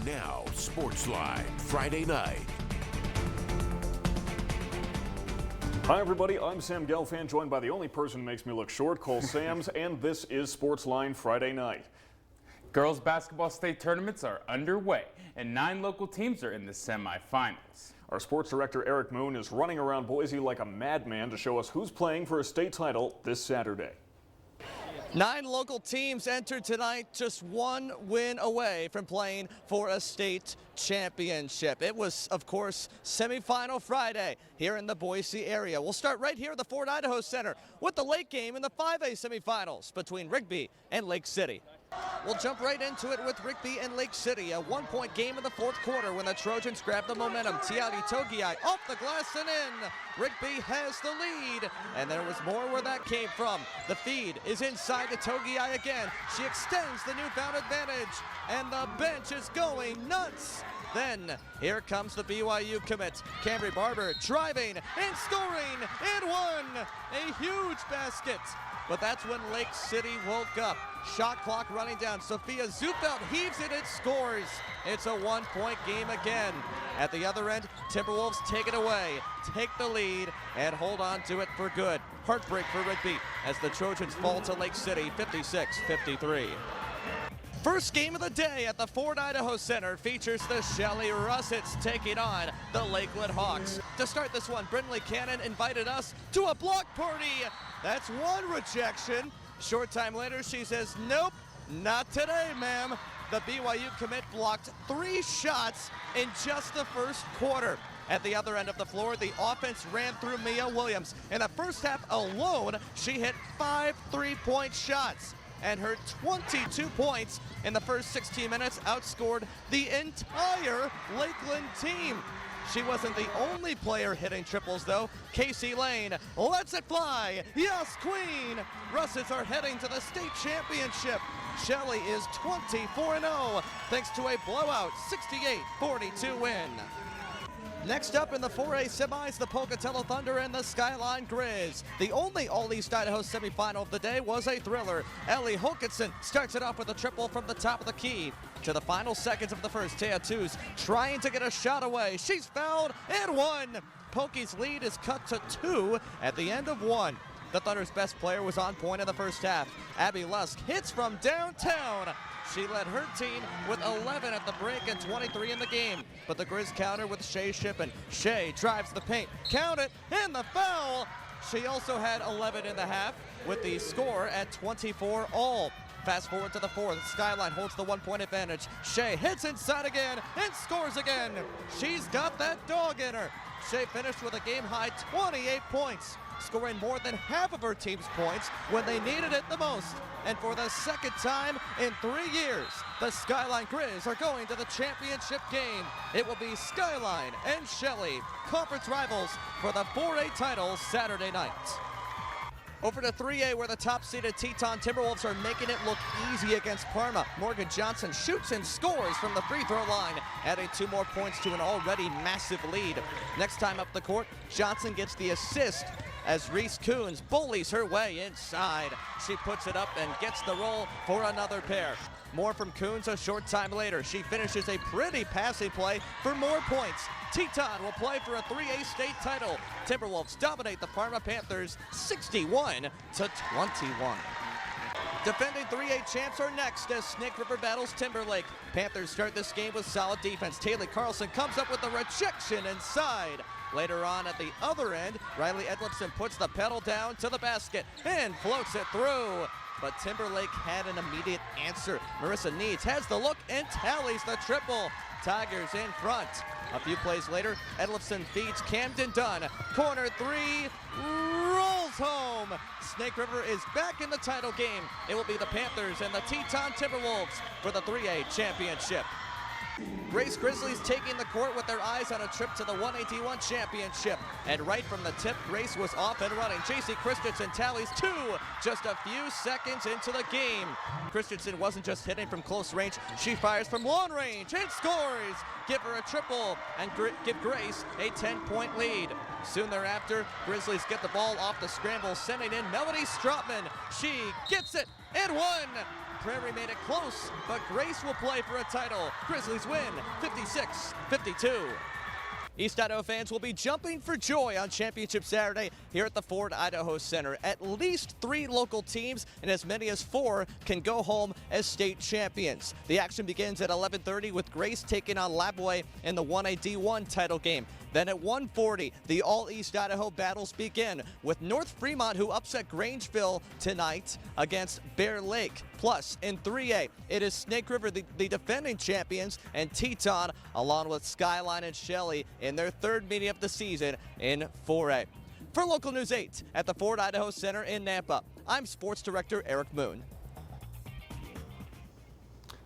Now, Sportsline, Friday night. Hi everybody, I'm Sam Gelfand, joined by the only person who makes me look short, Cole Sams, and this is Sportsline Friday night. Girls basketball state tournaments are underway, and 9 local teams are in the semifinals. Our sports director Eric Moon is running around Boise like a madman to show us who's playing for a state title this Saturday. 9 local teams entered tonight, just one win away from playing for a state championship. It was, of course, semifinal Friday here in the Boise area. We'll start right here at the Fort Idaho Center with the late game in the 5A semifinals between Rigby and Lake City. We'll jump right into it with Rigby and Lake City. A 1-point game in the 4th quarter when the Trojans grab the momentum. Tiali Togiai off the glass and in. Rigby has the lead, and there was more where that came from. The feed is inside to Togiai again. She extends the newfound advantage, and the bench is going nuts. Then here comes the BYU commit. Cambry Barber driving and scoring and one. A huge basket. But that's when Lake City woke up. Shot clock running down. Sophia Zufeld heaves it and scores. It's a 1-point game again. At the other end, Timberwolves take it away, take the lead, and hold on to it for good. Heartbreak for Rigby as the Trojans fall to Lake City 56-53. First game of the day at the Fort Idaho Center features the Shelley Russets taking on the Lakeland Hawks. To start this one, Brindley Cannon invited us to a block party. That's one rejection. Short time later, she says, nope, not today, ma'am. The BYU commit blocked 3 shots in just the first quarter. At the other end of the floor, the offense ran through Mia Williams. In the first half alone, she hit 5 3-point shots. And her 22 points in the first 16 minutes outscored the entire Lakeland team. She wasn't the only player hitting triples, though. Casey Lane lets it fly. Yes, queen! Russets are heading to the state championship. Shelley is 24-0 thanks to a blowout 68-42 win. Next up in the 4A semis, the Pocatello Thunder and the Skyline Grizz. The only All-East Idaho semifinal of the day was a thriller. Ellie Hulkinson starts it off with a triple from the top of the key. To the final seconds of the first, Tea Tooze trying to get a shot away. She's fouled and one. Pokey's lead is cut to 2 at the end of 1. The Thunder's best player was on point in the first half. Abby Lusk hits from downtown. She led her team with 11 at the break and 23 in the game. But the Grizz counter with Shay Shippen. Shay drives the paint, count it, and the foul. She also had 11 in the half with the score at 24 all. Fast forward to the 4th, Skyline holds the 1-point advantage. Shay hits inside again and scores again. She's got that dog in her. Shay finished with a game-high 28 points, scoring more than half of her team's points when they needed it the most. And for the second time in 3 years, the Skyline Grizz are going to the championship game. It will be Skyline and Shelley, conference rivals for the 4A title Saturday night. Over to 3A, where the top-seeded Teton Timberwolves are making it look easy against Parma. Morgan Johnson shoots and scores from the free throw line, adding 2 more points to an already massive lead. Next time up the court, Johnson gets the assist as Reese Coons bullies her way inside. She puts it up and gets the roll for another pair. More from Coons a short time later. She finishes a pretty passing play for more points. Teton will play for a 3A state title. Timberwolves dominate the Parma Panthers 61-21. Defending 3A champs are next as Snake River battles Timberlake. Panthers start this game with solid defense. Taylor Carlson comes up with a rejection inside. Later on at the other end, Riley Edlipson puts the pedal down to the basket and floats it through. But Timberlake had an immediate answer. Marissa Needs has the look and tallies the triple. Tigers in front. A few plays later, Edlipson feeds Camden Dunn. Corner 3, rolls home. Snake River is back in the title game. It will be the Panthers and the Teton Timberwolves for the 3A championship. Grace Grizzlies taking the court with their eyes on a trip to the 181 championship. And right from the tip, Grace was off and running. JC Christensen tallies 2 just a few seconds into the game. Christensen wasn't just hitting from close range, she fires from long range and scores. Give her a triple and give Grace a 10-point lead. Soon thereafter, Grizzlies get the ball off the scramble, sending in Melody Stropman. She gets it and one. Prairie made it close, but Grace will play for a title. Grizzlies win 56-52. East Idaho fans will be jumping for joy on Championship Saturday here at the Ford Idaho Center. At least 3 local teams and as many as 4 can go home as state champions. The action begins at 11:30 with Grace taking on Labway in the 1A D1 title game. Then at 1:40, the all East Idaho battles begin with North Fremont, who upset Grangeville tonight against Bear Lake. Plus, in 3A, it is Snake River, the defending champions, and Teton, along with Skyline and Shelley, in their 3rd meeting of the season in 4A. For Local News 8 at the Ford Idaho Center in Nampa, I'm Sports Director Eric Moon.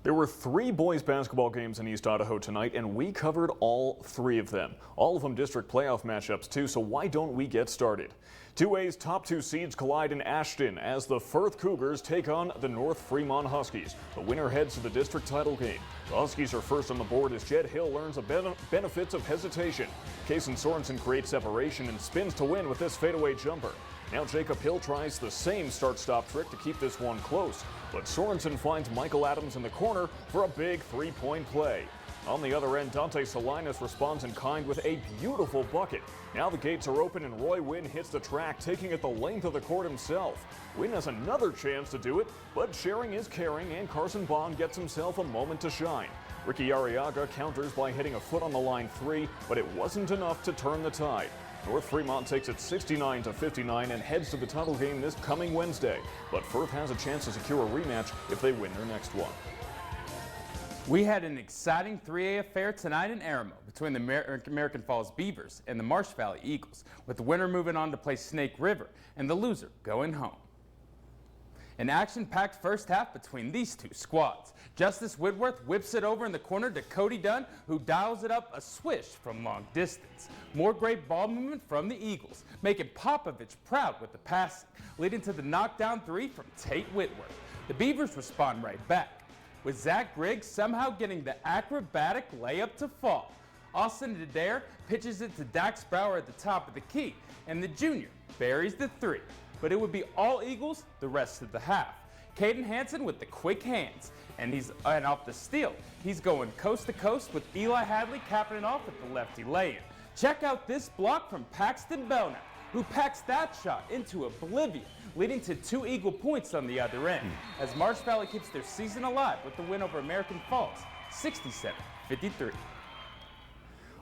There were 3 boys basketball games in East Idaho tonight, and we covered all 3 of them. All of them district playoff matchups too, so why don't we get started? 2A's top 2 seeds collide in Ashton as the Firth Cougars take on the North Fremont Huskies. The winner heads to the district title game. The Huskies are first on the board as Jed Hill learns the benefits of hesitation. Kason Sorensen creates separation and spins to win with this fadeaway jumper. Now Jacob Hill tries the same start-stop trick to keep this one close, but Sorensen finds Michael Adams in the corner for a big 3-point play. On the other end, Dante Salinas responds in kind with a beautiful bucket. Now the gates are open and Roy Wynn hits the track, taking it the length of the court himself. Wynn has another chance to do it, but sharing is caring and Carson Bond gets himself a moment to shine. Ricky Arriaga counters by hitting a foot on the line 3, but it wasn't enough to turn the tide. North Fremont takes it 69-59 and heads to the title game this coming Wednesday. But Firth has a chance to secure a rematch if they win their next one. We had an exciting 3A affair tonight in Aramo between the American Falls Beavers and the Marsh Valley Eagles, with the winner moving on to play Snake River and the loser going home. An action-packed first half between these 2 squads. Justice Whitworth whips it over in the corner to Cody Dunn, who dials it up a swish from long distance. More great ball movement from the Eagles, making Popovich proud with the passing, leading to the knockdown 3 from Tate Whitworth. The Beavers respond right back, with Zach Griggs somehow getting the acrobatic layup to fall. Austin Adair pitches it to Dax Brower at the top of the key, and the junior buries the 3. But it would be all Eagles the rest of the half. Caden Hansen with the quick hands, and off the steal, he's going coast to coast with Eli Hadley capping it off with the lefty lay-in. Check out this block from Paxton Belknap, who packs that shot into oblivion, leading to 2 Eagle points on the other end, as Marsh Valley keeps their season alive with the win over American Falls, 67-53.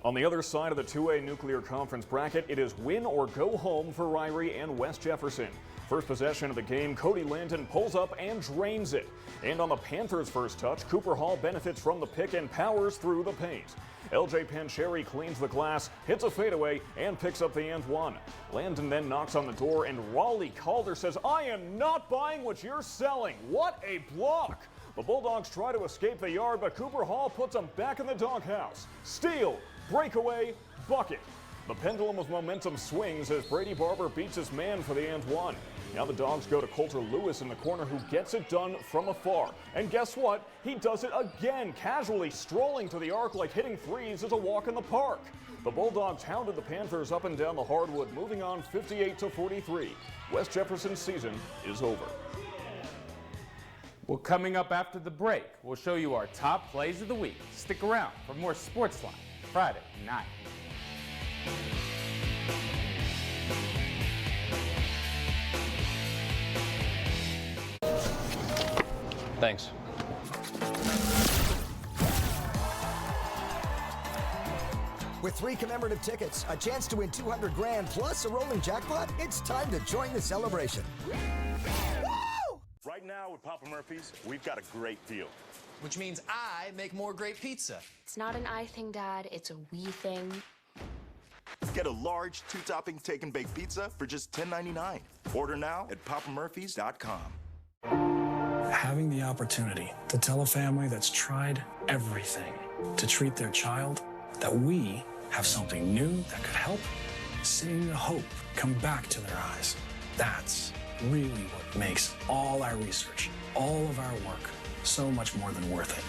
On the other side of the 2A Nuclear Conference bracket, it is win or go home for Ryrie and West Jefferson. First possession of the game, Cody Linton pulls up and drains it. And on the Panthers' first touch, Cooper Hall benefits from the pick and powers through the paint. LJ Pancheri cleans the glass, hits a fadeaway, and picks up the and one. Landon then knocks on the door, and Raleigh Calder says, "I am not buying what you're selling." What a block! The Bulldogs try to escape the yard, but Cooper Hall puts them back in the doghouse. Steal, breakaway, bucket. The pendulum of momentum swings as Brady Barber beats his man for the and one. Now the Dogs go to Coulter Lewis in the corner, who gets it done from afar. And guess what? He does it again, casually strolling to the arc like hitting threes is a walk in the park. The Bulldogs hounded the Panthers up and down the hardwood, moving on 58-43. West Jefferson's season is over. Well, coming up after the break, we'll show you our top plays of the week. Stick around for more Sportsline Friday night. Thanks. With 3 commemorative tickets, a chance to win $200 grand plus a rolling jackpot, it's time to join the celebration. Woo! Right now with Papa Murphy's, we've got a great deal. Which means I make more great pizza. It's not an I thing, Dad. It's a we thing. Get a large 2-topping take and bake pizza for just $10.99. Order now at papamurphys.com. Having the opportunity to tell a family that's tried everything to treat their child that we have something new that could help, seeing the hope come back to their eyes. That's really what makes all our research, all of our work, so much more than worth it.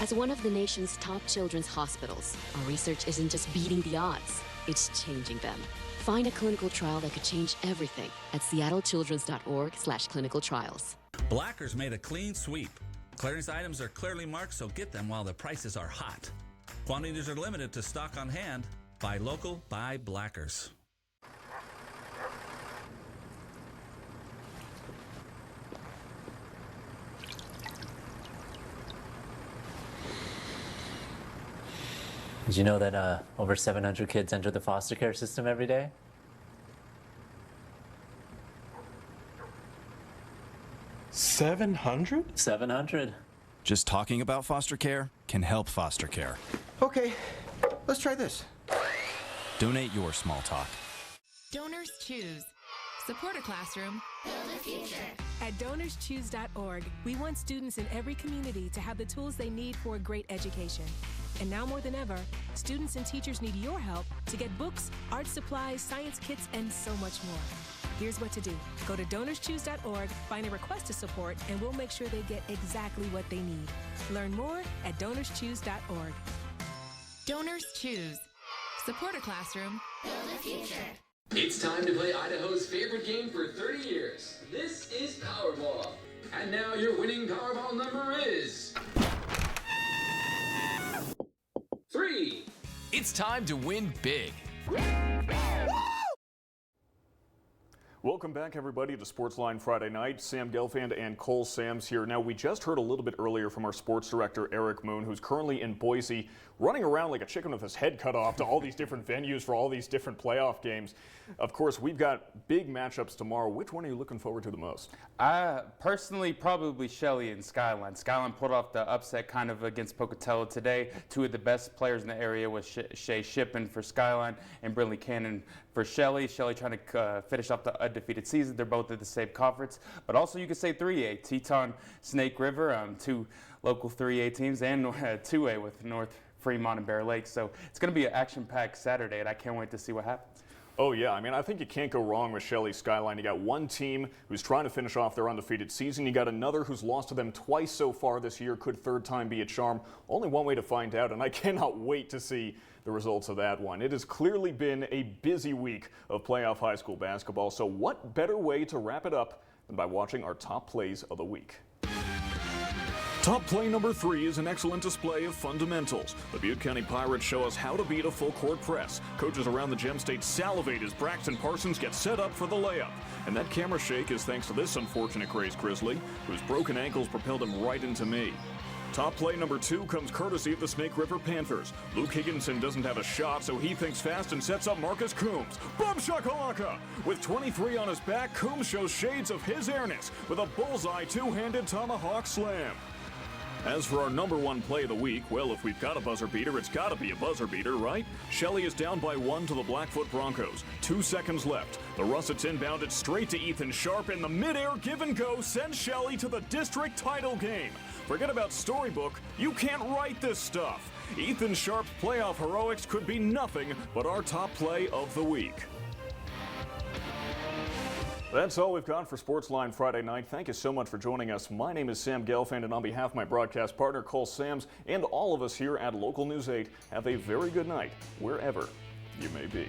As one of the nation's top children's hospitals, our research isn't just beating the odds, it's changing them. Find a clinical trial that could change everything at seattlechildrens.org/clinical trials. Blackers made a clean sweep. Clearance items are clearly marked, so get them while the prices are hot. Quantities are limited to stock on hand. Buy local, buy Blackers. Did you know that over 700 kids enter the foster care system every day? 700? 700. Just talking about foster care can help foster care. Okay, let's try this. Donate your small talk. Donors Choose. Support a classroom. Build a future. At DonorsChoose.org, we want students in every community to have the tools they need for a great education. And now more than ever, students and teachers need your help to get books, art supplies, science kits, and so much more. Here's what to do. Go to DonorsChoose.org, find a request to support, and we'll make sure they get exactly what they need. Learn more at DonorsChoose.org. Donors Choose. Support a classroom. Build a future. It's time to play Idaho's favorite game for 30 years. This is Powerball. And now your winning Powerball number is 3. It's time to win big. Welcome back, everybody, to Sportsline Friday Night. Sam Gelfand and Cole Sams here. Now, we just heard a little bit earlier from our sports director, Eric Moon, who's currently in Boise, running around like a chicken with his head cut off to all these different venues for all these different playoff games. Of course, we've got big matchups tomorrow. Which one are you looking forward to the most? Personally, probably Shelley and Skyline. Skyline pulled off the upset kind of against Pocatello today. Two of the best players in the area was Shay Shippen for Skyline and Brinley Cannon for Shelley. Shelley trying to finish off the undefeated season. They're both in the same conference. But also you could say 3A, Teton, Snake River, two local 3A teams, and 2A with North Fremont and Bear Lake. So it's going to be an action-packed Saturday, and I can't wait to see what happens. Oh, yeah. I mean, I think you can't go wrong with Shelley Skyline. You got one team who's trying to finish off their undefeated season. You got another who's lost to them twice so far this year. Could third time be a charm? Only one way to find out, and I cannot wait to see the results of that one. It has clearly been a busy week of playoff high school basketball, so what better way to wrap it up than by watching our top plays of the week? Top play number 3 is an excellent display of fundamentals. The Butte County Pirates show us how to beat a full court press. Coaches around the Gem State salivate as Braxton Parsons gets set up for the layup. And that camera shake is thanks to this unfortunate Grace Grizzly, whose broken ankles propelled him right into me. Top play number 2 comes courtesy of the Snake River Panthers. Luke Higginson doesn't have a shot, so he thinks fast and sets up Marcus Coombs. Boom shakalaka! With 23 on his back, Coombs shows shades of his airness with a bullseye two-handed tomahawk slam. As for our number 1 play of the week, well, if we've got a buzzer beater, it's got to be a buzzer beater, right? Shelley is down by 1 to the Blackfoot Broncos. 2 seconds left. The Russets inbounded straight to Ethan Sharp, and the midair give and go sends Shelley to the district title game. Forget about Storybook. You can't write this stuff. Ethan Sharp's playoff heroics could be nothing but our top play of the week. That's all we've got for Sportsline Friday night. Thank you so much for joining us. My name is Sam Gelfand, and on behalf of my broadcast partner, Cole Sams, and all of us here at Local News 8, have a very good night, wherever you may be.